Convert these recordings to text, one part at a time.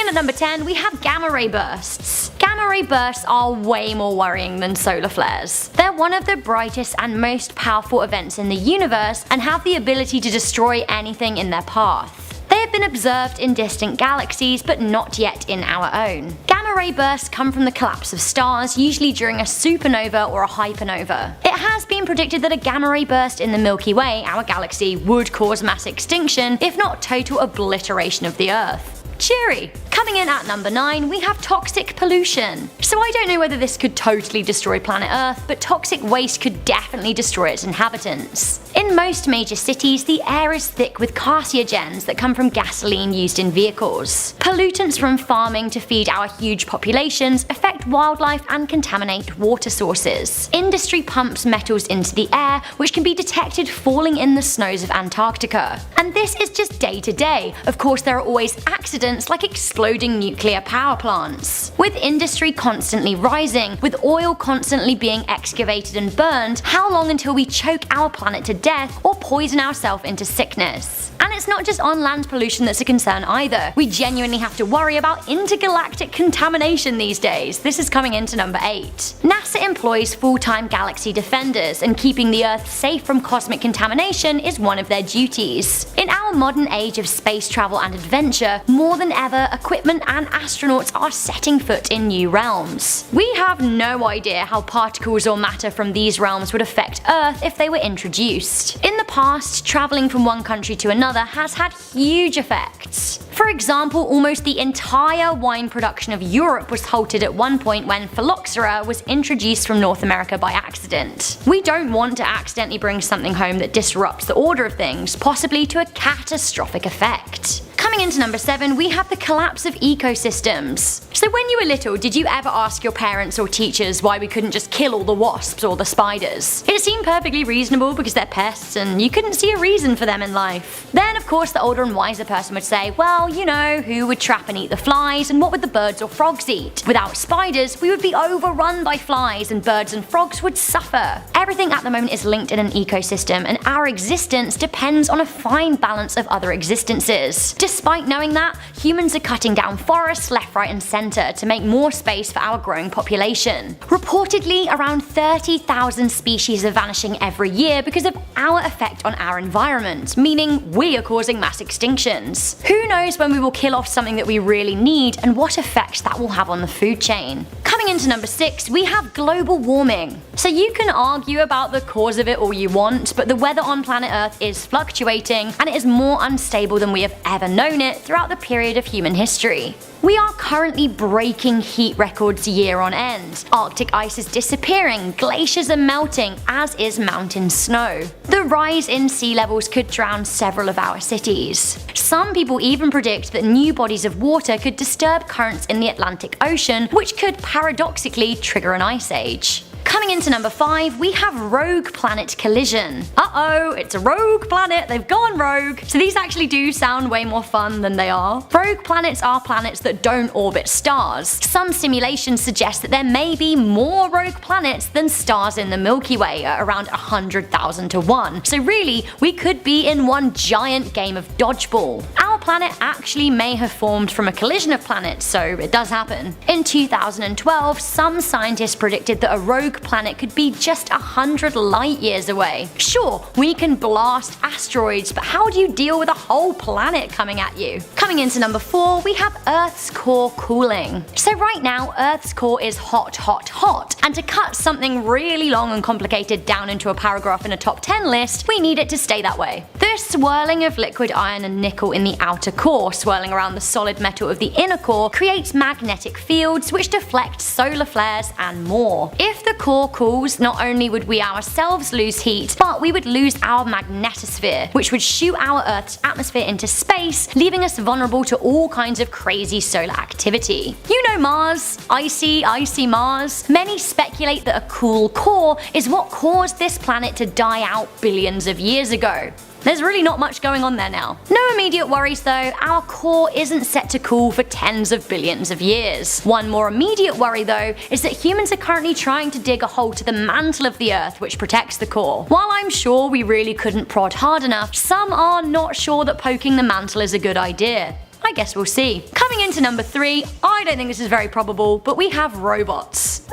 in at number 10, we have gamma ray bursts. Gamma ray bursts are way more worrying than solar flares. They're one of the brightest and most powerful events in the universe and have the ability to destroy anything in their path. They have been observed in distant galaxies, but not yet in our own. Gamma ray bursts come from the collapse of stars, usually during a supernova or a hypernova. It has been predicted that a gamma ray burst in the Milky Way, our galaxy, would cause mass extinction, if not total obliteration of the Earth. Cheery! Coming in at number 9, we have toxic pollution. So I don't know whether this could totally destroy planet Earth, but toxic waste could definitely destroy its inhabitants. In most major cities, the air is thick with carcinogens that come from gasoline used in vehicles. Pollutants from farming to feed our huge populations affect wildlife and contaminate water sources. Industry pumps metals into the air, which can be detected falling in the snows of Antarctica. And this is just day to day. Of course, there are always accidents like exploding nuclear power plants. With industry constantly rising, with oil constantly being excavated and burned, how long until we choke our planet to death or poison ourselves into sickness? And it's not just on-land pollution that's a concern either. We genuinely have to worry about intergalactic contamination these days. This is coming into number 8. NASA employs full-time galaxy defenders, and keeping the Earth safe from cosmic contamination is one of their duties. In our modern age of space travel and adventure, more than ever, equipment and astronauts are setting foot in new realms. We have no idea how particles or matter from these realms would affect Earth if they were introduced. In the past, traveling from one country to another has had huge effects. For example, almost the entire wine production of Europe was halted at one point when phylloxera was introduced from North America by accident. We don't want to accidentally bring something home that disrupts the order of things, possibly to a catastrophic effect. Coming into number 7, we have the collapse of ecosystems. So when you were little, did you ever ask your parents or teachers why we couldn't just kill all the wasps or the spiders? It seemed perfectly reasonable because they're pests and you couldn't see a reason for them in life. Then of course the older and wiser person would say, well, you know, who would trap and eat the flies, and what would the birds or frogs eat? Without spiders, we would be overrun by flies and birds and frogs would suffer. Everything at the moment is linked in an ecosystem, and our existence depends on a fine balance of other existences. Despite knowing that, humans are cutting down forests left, right and centre to make more space for our growing population. Reportedly, around 30,000 species are vanishing every year because of our effect on our environment, meaning we are causing mass extinctions. Who knows when we will kill off something that we really need and what effects that will have on the food chain. Coming into number 6, we have global warming. So you can argue about the cause of it all you want, but the weather on planet Earth is fluctuating and it is more unstable than we have ever known it throughout the period of human history. We are currently breaking heat records year on end. Arctic ice is disappearing, glaciers are melting, as is mountain snow. The rise in sea levels could drown several of our cities. Some people even predict that new bodies of water could disturb currents in the Atlantic Ocean, which could paradoxically trigger an ice age. Coming into number 5, we have rogue planet collision. Uh-oh, it's a rogue planet, they've gone rogue. So these actually do sound way more fun than they are. Rogue planets are planets that don't orbit stars. Some simulations suggest that there may be more rogue planets than stars in the Milky Way at around 100,000 to 1. So really, we could be in one giant game of dodgeball. Our planet actually may have formed from a collision of planets, so it does happen. In 2012, some scientists predicted that a rogue planet could be just 100 light years away. Sure, we can blast asteroids, but how do you deal with a whole planet coming at you? Coming into number 4, we have Earth's core cooling. So right now, Earth's core is hot, hot, hot. And to cut something really long and complicated down into a paragraph in a top 10 list, we need it to stay that way. The swirling of liquid iron and nickel in the outer core swirling around the solid metal of the inner core creates magnetic fields which deflect solar flares and more. If the core cools, not only would we ourselves lose heat, but we would lose our magnetosphere, which would shoot our Earth's atmosphere into space, leaving us vulnerable to all kinds of crazy solar activity. You know Mars, icy Mars. Many speculate that a cool core is what caused this planet to die out billions of years ago. There's really not much going on there now. No immediate worries though, our core isn't set to cool for tens of billions of years. One more immediate worry though is that humans are currently trying to dig a hole to the mantle of the Earth which protects the core. While I'm sure we really couldn't prod hard enough, some are not sure that poking the mantle is a good idea. I guess we'll see. Coming into number 3, I don't think this is very probable, but we have robots.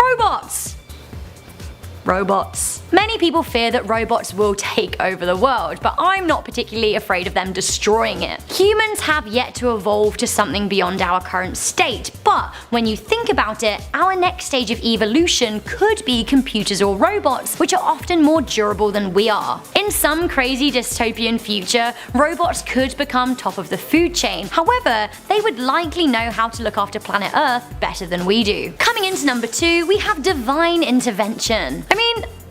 Robots. Many people fear that robots will take over the world, but I'm not particularly afraid of them destroying it. Humans have yet to evolve to something beyond our current state, but when you think about it, our next stage of evolution could be computers or robots, which are often more durable than we are. In some crazy dystopian future, robots could become top of the food chain. However, they would likely know how to look after planet Earth better than we do. Coming into number 2, we have divine intervention.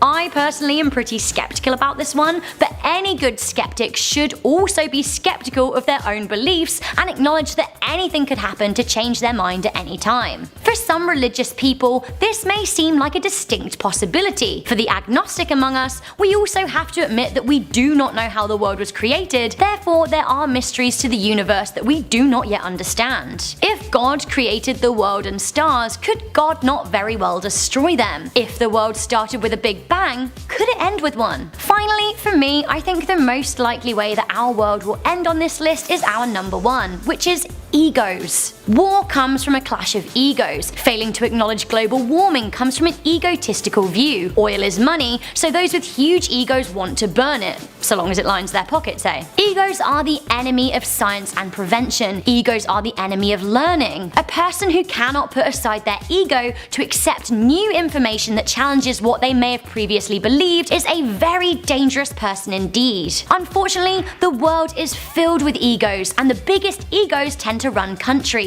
I personally am pretty skeptical about this one, but any good skeptic should also be skeptical of their own beliefs and acknowledge that anything could happen to change their mind at any time. For some religious people, this may seem like a distinct possibility. For the agnostic among us, we also have to admit that we do not know how the world was created, therefore there are mysteries to the universe that we do not yet understand. If God created the world and stars, could God not very well destroy them? If the world started with a big bang, could it end with one? Finally, for me, I think the most likely way that our world will end on this list is our number 1, which is egos. War comes from a clash of egos. Failing to acknowledge global warming comes from an egotistical view. Oil is money, so those with huge egos want to burn it, so long as it lines their pockets, eh? Egos are the enemy of science and prevention. Egos are the enemy of learning. A person who cannot put aside their ego to accept new information that challenges what they may have previously believed is a very dangerous person indeed. Unfortunately, the world is filled with egos, and the biggest egos tend to run countries.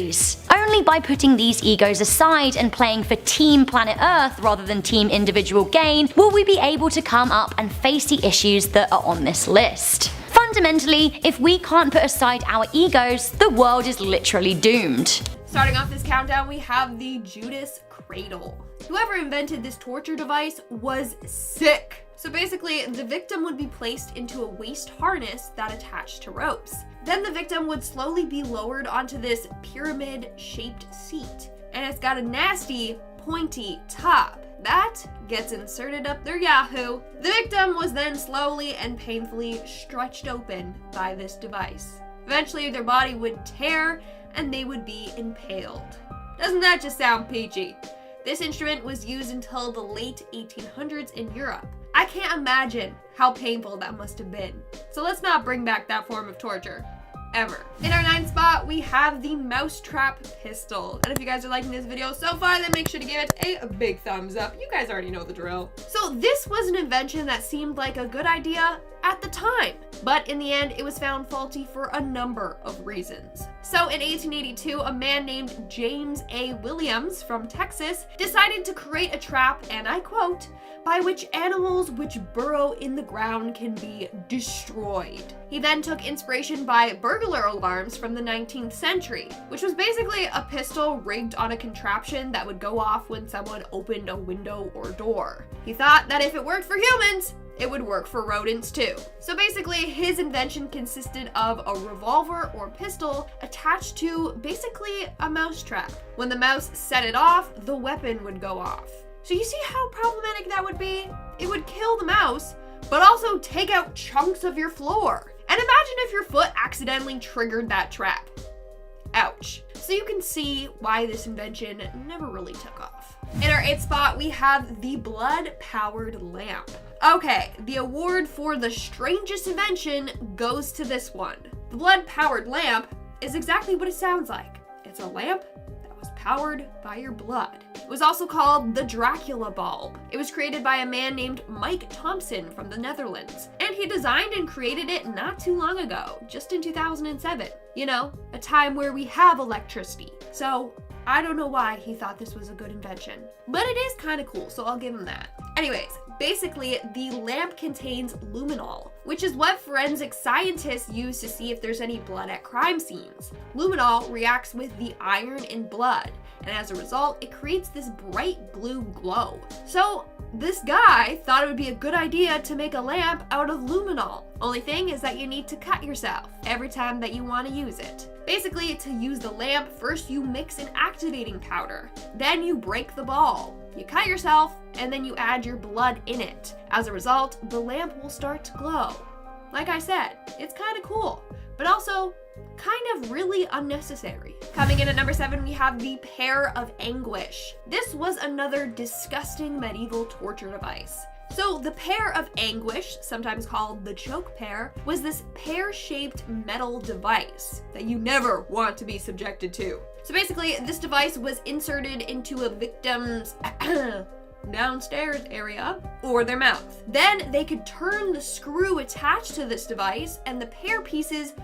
Only by putting these egos aside and playing for Team Planet Earth rather than Team Individual Gain will we be able to come up and face the issues that are on this list. Fundamentally, if we can't put aside our egos, the world is literally doomed. Starting off this countdown, we have the Judas Cradle. Whoever invented this torture device was sick. So basically, the victim would be placed into a waist harness that attached to ropes. Then the victim would slowly be lowered onto this pyramid-shaped seat. And it's got a nasty, pointy top. That gets inserted up their yahoo. The victim was then slowly and painfully stretched open by this device. Eventually, their body would tear and they would be impaled. Doesn't that just sound peachy? This instrument was used until the late 1800s in Europe. I can't imagine how painful that must have been. So let's not bring back that form of torture. Ever. In our 9th spot, we have the mousetrap pistol. And if you guys are liking this video so far, then make sure to give it a big thumbs up. You guys already know the drill. So this was an invention that seemed like a good idea at the time, but in the end, it was found faulty for a number of reasons. So in 1882, a man named James A. Williams from Texas decided to create a trap, and I quote, by which animals which burrow in the ground can be destroyed. He then took inspiration by burglar alarms from the 19th century, which was basically a pistol rigged on a contraption that would go off when someone opened a window or door. He thought that if it worked for humans, it would work for rodents too. So basically, his invention consisted of a revolver or pistol attached to basically a mousetrap. When the mouse set it off, the weapon would go off. So you see how problematic that would be? It would kill the mouse, but also take out chunks of your floor. And imagine if your foot accidentally triggered that trap. Ouch. So you can see why this invention never really took off. In our 8th spot, we have the blood-powered lamp. Okay, the award for the strangest invention goes to this one. The blood-powered lamp is exactly what it sounds like. It's a lamp that was powered by your blood. It was also called the Dracula bulb. It was created by a man named Mike Thompson from the Netherlands, and he designed and created it not too long ago, just in 2007. You know, a time where we have electricity. So I don't know why he thought this was a good invention, but it is kind of cool, so I'll give him that. Anyways, basically, the lamp contains luminol, which is what forensic scientists use to see if there's any blood at crime scenes. Luminol reacts with the iron in blood, and as a result, it creates this bright blue glow. So this guy thought it would be a good idea to make a lamp out of luminol. Only thing is that you need to cut yourself every time that you want to use it. Basically, to use the lamp, first you mix an activating powder, then you break the ball. You cut yourself, and then you add your blood in it. As a result, the lamp will start to glow. Like I said, it's kind of cool, but also kind of really unnecessary. Coming in at number 7, we have the Pear of Anguish. This was another disgusting medieval torture device. So the Pear of Anguish, sometimes called the choke pear, was this pear-shaped metal device that you never want to be subjected to. So basically, this device was inserted into a victim's downstairs area or their mouth. Then they could turn the screw attached to this device and the pear pieces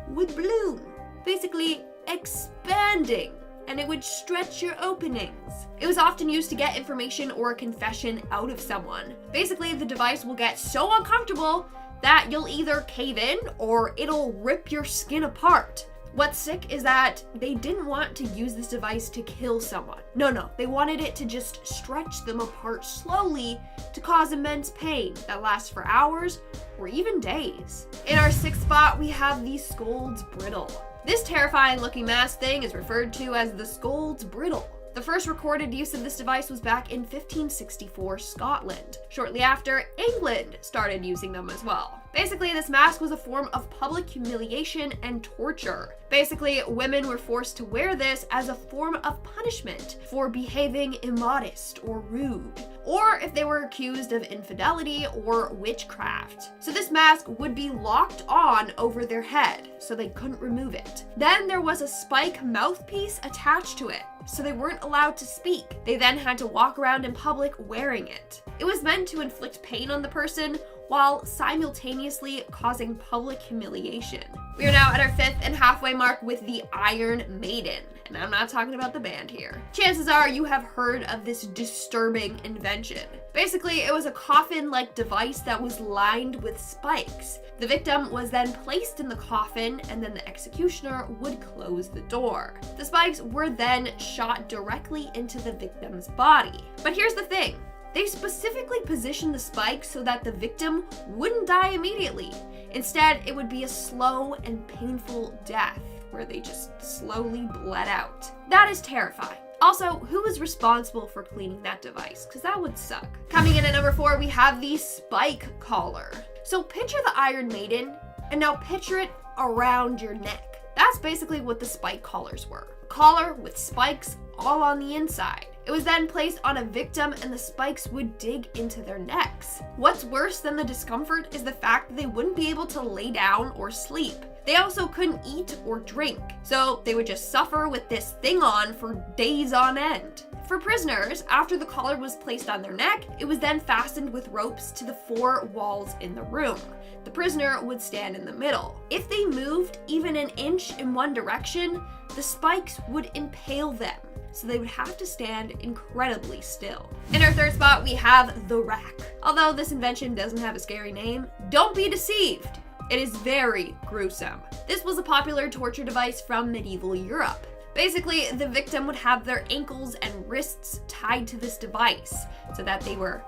would bloom, basically expanding, and it would stretch your openings. It was often used to get information or a confession out of someone. Basically, the device will get so uncomfortable that you'll either cave in or it'll rip your skin apart. What's sick is that they didn't want to use this device to kill someone. No, they wanted it to just stretch them apart slowly to cause immense pain that lasts for hours or even days. In our 6th spot, we have the Scold's Brittle. This terrifying looking mask thing is referred to as the Scold's Brittle. The first recorded use of this device was back in 1564 Scotland. Shortly after, England started using them as well. Basically, this mask was a form of public humiliation and torture. Basically, women were forced to wear this as a form of punishment for behaving immodest or rude, or if they were accused of infidelity or witchcraft. So this mask would be locked on over their head, so they couldn't remove it. Then there was a spike mouthpiece attached to it, so they weren't allowed to speak. They then had to walk around in public wearing it. It was meant to inflict pain on the person while simultaneously causing public humiliation. We are now at our 5th and halfway mark with the Iron Maiden. And I'm not talking about the band here. Chances are you have heard of this disturbing invention. Basically, it was a coffin-like device that was lined with spikes. The victim was then placed in the coffin, and then the executioner would close the door. The spikes were then shot directly into the victim's body. But here's the thing. They specifically positioned the spike so that the victim wouldn't die immediately. Instead, it would be a slow and painful death where they just slowly bled out. That is terrifying. Also, who is responsible for cleaning that device? Because that would suck. Coming in at number 4, we have the spike collar. So picture the Iron Maiden, and now picture it around your neck. That's basically what the spike collars were. A collar with spikes all on the inside. It was then placed on a victim and the spikes would dig into their necks. What's worse than the discomfort is the fact that they wouldn't be able to lay down or sleep. They also couldn't eat or drink, so they would just suffer with this thing on for days on end. For prisoners, after the collar was placed on their neck, it was then fastened with ropes to the 4 walls in the room. The prisoner would stand in the middle. If they moved even an inch in one direction, the spikes would impale them, so they would have to stand incredibly still. In our 3rd spot, we have the rack. Although this invention doesn't have a scary name, don't be deceived. It is very gruesome. This was a popular torture device from medieval Europe. Basically, the victim would have their ankles and wrists tied to this device so that they were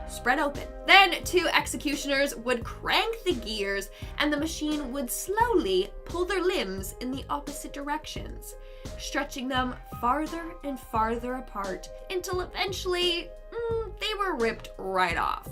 spread open. Then 2 executioners would crank the gears and the machine would slowly pull their limbs in the opposite directions, stretching them farther and farther apart until eventually they were ripped right off.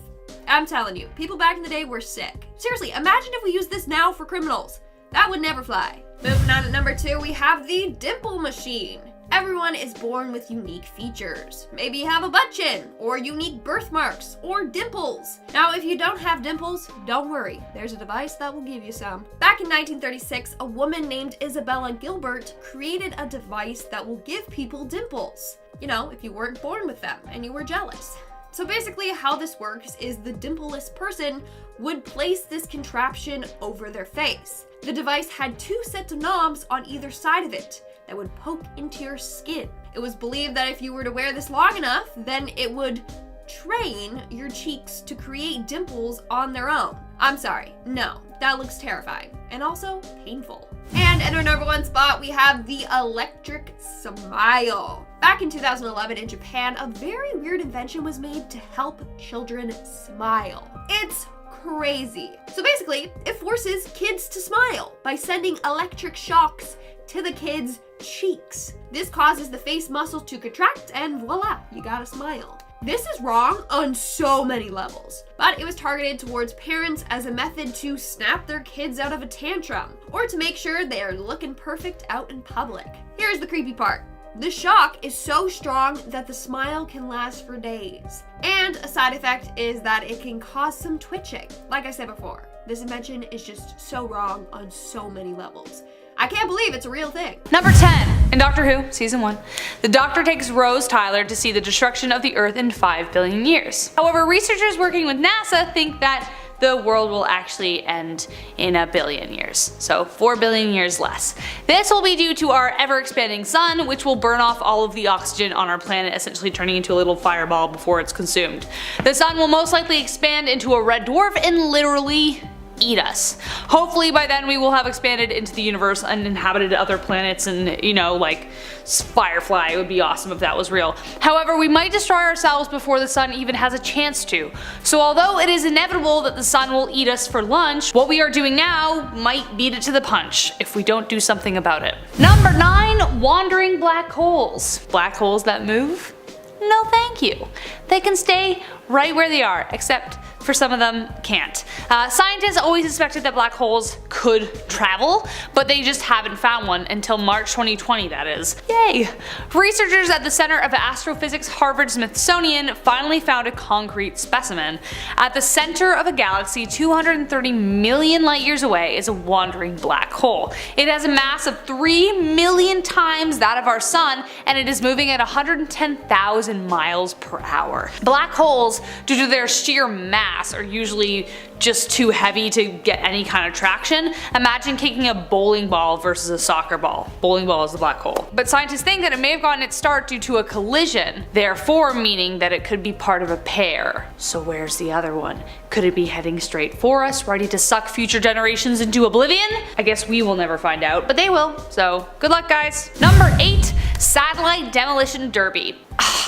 I'm telling you, people back in the day were sick. Seriously, imagine if we used this now for criminals. That would never fly. Moving on to number 2, we have the dimple machine. Everyone is born with unique features. Maybe you have a butt chin, or unique birthmarks, or dimples. Now, if you don't have dimples, don't worry. There's a device that will give you some. Back in 1936, a woman named Isabella Gilbert created a device that will give people dimples. You know, if you weren't born with them and you were jealous. So basically how this works is the dimpleless person would place this contraption over their face. The device had 2 sets of knobs on either side of it that would poke into your skin. It was believed that if you were to wear this long enough, then it would train your cheeks to create dimples on their own. I'm sorry, no, that looks terrifying and also painful. And in our number 1 spot, we have the electric smile. Back in 2011 in Japan, a very weird invention was made to help children smile. It's crazy. So basically, it forces kids to smile by sending electric shocks to the kids' cheeks. This causes the face muscles to contract and voila, you got a smile. This is wrong on so many levels, but it was targeted towards parents as a method to snap their kids out of a tantrum, or to make sure they are looking perfect out in public. Here's the creepy part. The shock is so strong that the smile can last for days. And a side effect is that it can cause some twitching. Like I said before, this invention is just so wrong on so many levels. I can't believe it's a real thing. Number 10. In Doctor Who, Season 1, the Doctor takes Rose Tyler to see the destruction of the Earth in 5 billion years. However, researchers working with NASA think that the world will actually end in 1 billion years, so 4 billion years less. This will be due to our ever-expanding sun, which will burn off all of the oxygen on our planet, essentially turning into a little fireball before it's consumed. The sun will most likely expand into a red dwarf and literally eat us. Hopefully by then we will have expanded into the universe and inhabited other planets, and you know, like Firefly. It would be awesome if that was real. However, we might destroy ourselves before the sun even has a chance to. So although it is inevitable that the sun will eat us for lunch, what we are doing now might beat it to the punch if we don't do something about it. Number 9. Wandering black holes. Black holes that move? No thank you. They can stay right where they are, except for some of them can't. Scientists always suspected that black holes could travel, but they just haven't found one until March 2020, that is. Yay! Researchers at the Center of Astrophysics Harvard-Smithsonian finally found a concrete specimen. At the center of a galaxy 230 million light years away is a wandering black hole. It has a mass of 3 million times that of our sun, and it is moving at 110,000 miles per hour. Black holes, due to their sheer mass, are usually just too heavy to get any kind of traction. Imagine kicking a bowling ball versus a soccer ball. Bowling ball is the black hole. But scientists think that it may have gotten its start due to a collision, therefore meaning that it could be part of a pair. So where's the other one? Could it be heading straight for us, ready to suck future generations into oblivion? I guess we will never find out, but they will, so good luck guys. Number 8. Satellite Demolition Derby.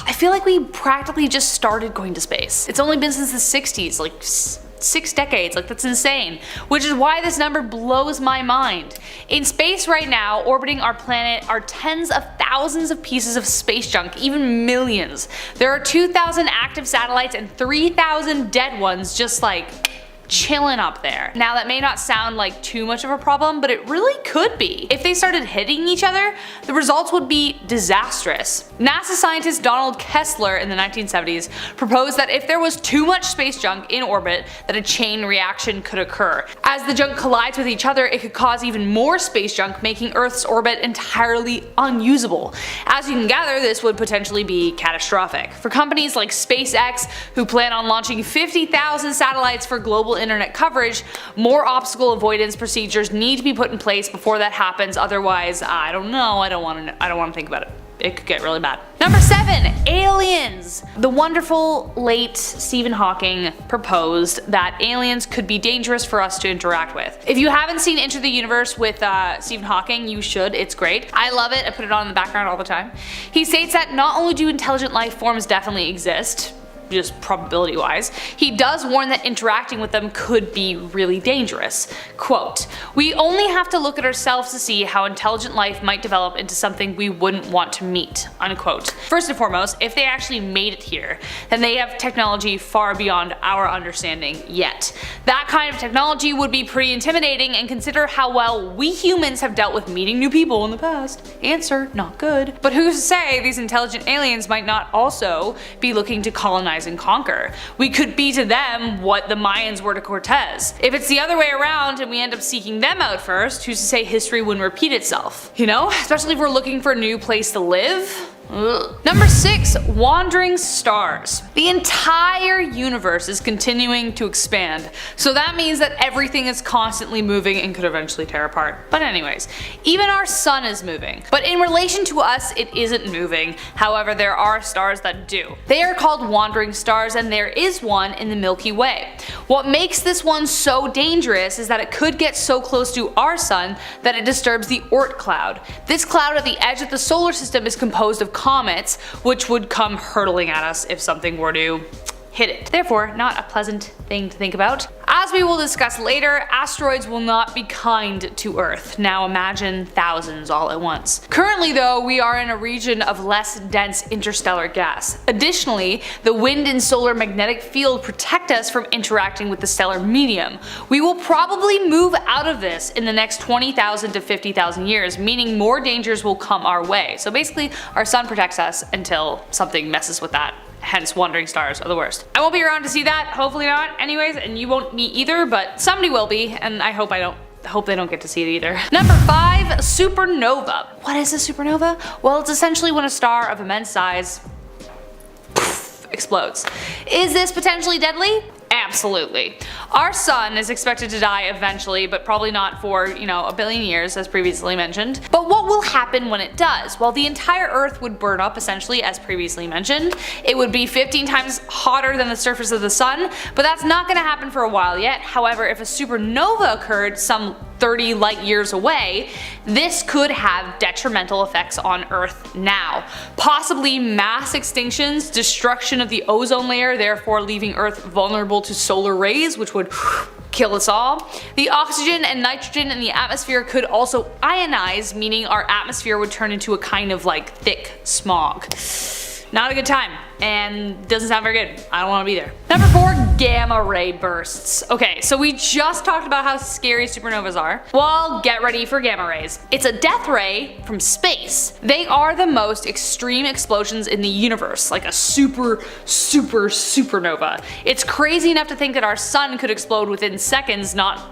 I feel like we practically just started going to space. It's only been since the 60s, like 6 decades, like that's insane. Which is why this number blows my mind. In space right now, orbiting our planet, are tens of thousands of pieces of space junk, even millions. There are 2,000 active satellites and 3,000 dead ones just like chilling up there. Now that may not sound like too much of a problem, but it really could be. If they started hitting each other, the results would be disastrous. NASA scientist Donald Kessler in the 1970s proposed that if there was too much space junk in orbit, that a chain reaction could occur. As the junk collides with each other, it could cause even more space junk, making Earth's orbit entirely unusable. As you can gather, this would potentially be catastrophic. For companies like SpaceX, who plan on launching 50,000 satellites for global internet coverage, more obstacle avoidance procedures need to be put in place before that happens. Otherwise, I don't know, I don't want to think about it. It could get really bad. Number 7. Aliens. The wonderful late Stephen Hawking proposed that aliens could be dangerous for us to interact with. If you haven't seen Enter the Universe with Stephen Hawking, you should. It's great. I love it. I put it on in the background all the time. He states that not only do intelligent life forms definitely exist, just probability wise, he does warn that interacting with them could be really dangerous. Quote, "We only have to look at ourselves to see how intelligent life might develop into something we wouldn't want to meet." Unquote. First and foremost, if they actually made it here, then they have technology far beyond our understanding yet. That kind of technology would be pretty intimidating, and consider how well we humans have dealt with meeting new people in the past. Answer, not good. But who's to say these intelligent aliens might not also be looking to colonize and conquer? We could be to them what the Mayans were to Cortez. If it's the other way around and we end up seeking them out first, who's to say history wouldn't repeat itself? You know? Especially if we're looking for a new place to live? Ugh. Number 6. Wandering stars. The entire universe is continuing to expand, so that means that everything is constantly moving and could eventually tear apart. But anyways, even our sun is moving. But in relation to us, it isn't moving. However, there are stars that do. They are called wandering stars, and there is one in the Milky Way. What makes this one so dangerous is that it could get so close to our sun that it disturbs the Oort cloud. This cloud at the edge of the solar system is composed of comets, which would come hurtling at us if something were to hit it. Therefore, not a pleasant thing to think about. As we will discuss later, asteroids will not be kind to Earth. Now imagine thousands all at once. Currently though, we are in a region of less dense interstellar gas. Additionally, the wind and solar magnetic field protect us from interacting with the stellar medium. We will probably move out of this in the next 20,000 to 50,000 years, meaning more dangers will come our way. So basically, our sun protects us until something messes with that. Hence, wandering stars are the worst. I won't be around to see that, hopefully not anyways, and you won't me either, but somebody will be, and I hope they don't get to see it either. Number 5, supernova. What is a supernova? Well, it's essentially when a star of immense size explodes. Is this potentially deadly? Absolutely. Our sun is expected to die eventually, but probably not for, a billion years as previously mentioned. But what will happen when it does? Well, the entire Earth would burn up essentially as previously mentioned. It would be 15 times hotter than the surface of the sun, but that's not going to happen for a while yet. However, if a supernova occurred some 30 light years away, this could have detrimental effects on Earth now. Possibly mass extinctions, destruction of the ozone layer, therefore leaving Earth vulnerable to solar rays, which would kill us all. The oxygen and nitrogen in the atmosphere could also ionize, meaning our atmosphere would turn into a kind of thick smog. Not a good time, and doesn't sound very good. I don't want to be there. Number 4, gamma ray bursts. Okay, so we just talked about how scary supernovas are. Well, get ready for gamma rays. It's a death ray from space. They are the most extreme explosions in the universe, like a supernova. It's crazy enough to think that our sun could explode within seconds, not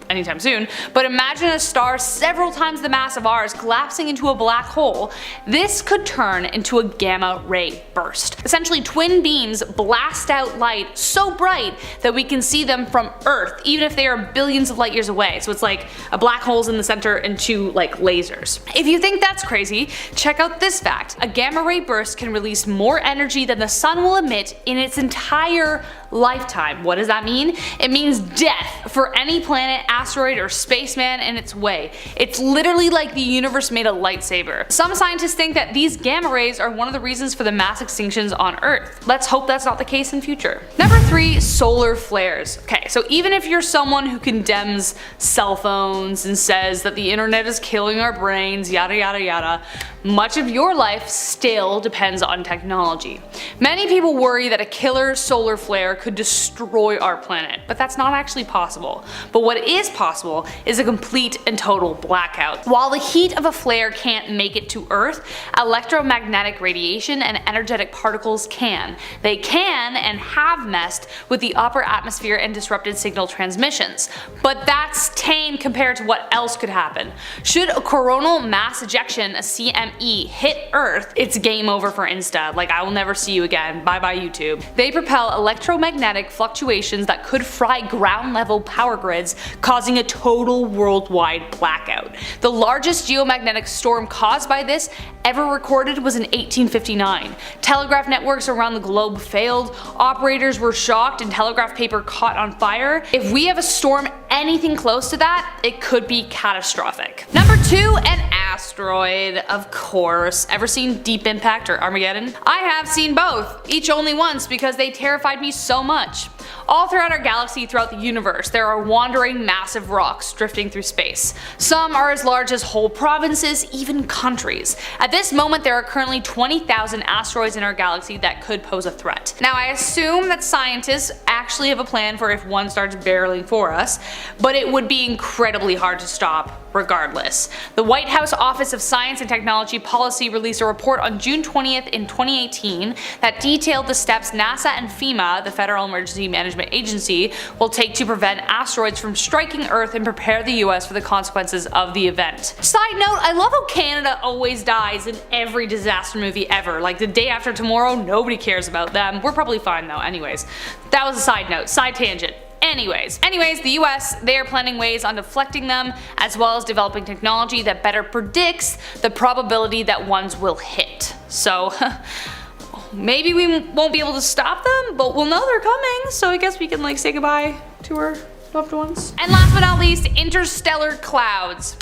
anytime soon, but imagine a star several times the mass of ours collapsing into a black hole. This could turn into a gamma ray burst. Essentially, twin beams blast out light so bright that we can see them from Earth, even if they are billions of light years away. So it's like a black hole's in the center and 2 lasers. If you think that's crazy, check out this fact. A gamma ray burst can release more energy than the sun will emit in its entire lifetime. What does that mean? It means death for any planet, asteroid, or spaceman in its way. It's literally like the universe made a lightsaber. Some scientists think that these gamma rays are one of the reasons for the mass extinctions on Earth. Let's hope that's not the case in future. Number 3, solar flares. Okay, so even if you're someone who condemns cell phones and says that the internet is killing our brains, yada yada yada, much of your life still depends on technology. Many people worry that a killer solar flare could destroy our planet, but that's not actually possible. But what is possible is a complete and total blackout. While the heat of a flare can't make it to Earth, electromagnetic radiation and energetic particles can. They can and have messed with the upper atmosphere and disrupted signal transmissions. But that's tame compared to what else could happen. Should a coronal mass ejection, a CME, hit Earth, it's game over for Insta. I will never see you again. Bye bye YouTube. They propel electromagnetic fluctuations that could fry ground level power grids, causing a total worldwide blackout. The largest geomagnetic storm caused by this ever recorded was in 1859. Telegraph networks around the globe failed, operators were shocked, and telegraph paper caught on fire. If we have a storm anything close to that, it could be catastrophic. Number 2, an asteroid. Of course. Ever seen Deep Impact or Armageddon? I have seen both, each only once because they terrified me so much. All throughout our galaxy, throughout the universe, there are wandering massive rocks drifting through space. Some are as large as whole provinces, even countries. At this moment, there are currently 20,000 asteroids in our galaxy that could pose a threat. Now, I assume that scientists actually have a plan for if one starts barreling for us, but it would be incredibly hard to stop regardless. The White House Office of Science and Technology Policy released a report on June 20th in 2018 that detailed the steps NASA and FEMA, the Federal Emergency Management Agency, will take to prevent asteroids from striking Earth and prepare the US for the consequences of the event. Side note, I love how Canada always dies in every disaster movie ever. The Day After Tomorrow, nobody cares about them. We're probably fine though. Anyways, that was a side note, side tangent. Anyways, the US, they are planning ways on deflecting them, as well as developing technology that better predicts the probability that ones will hit. So, maybe we won't be able to stop them, but we'll know they're coming, so I guess we can say goodbye to our loved ones. And last but not least, interstellar clouds.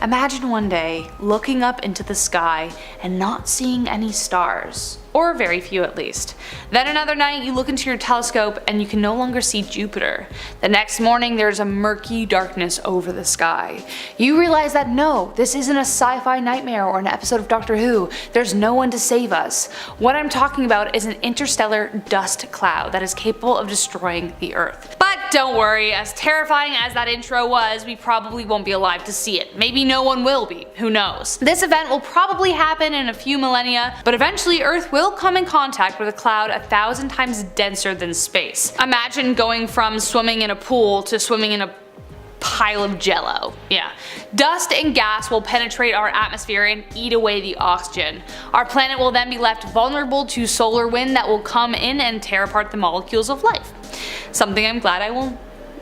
Imagine one day looking up into the sky and not seeing any stars. or very few at least. Then another night you look into your telescope and you can no longer see Jupiter. The next morning there's a murky darkness over the sky. You realize that no, this isn't a sci-fi nightmare or an episode of Doctor Who. There's no one to save us. What I'm talking about is an interstellar dust cloud that is capable of destroying the Earth. But don't worry, as terrifying as that intro was, we probably won't be alive to see it. Maybe no one will be, who knows. This event will probably happen in a few millennia, but eventually Earth will come in contact with a cloud 1,000 times denser than space. Imagine going from swimming in a pool to swimming in a pile of jello. Yeah. Dust and gas will penetrate our atmosphere and eat away the oxygen. Our planet will then be left vulnerable to solar wind that will come in and tear apart the molecules of life. Something I'm glad I will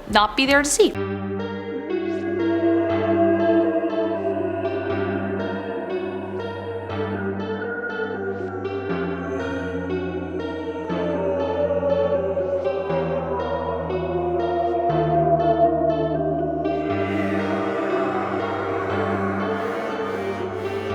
not be there to see.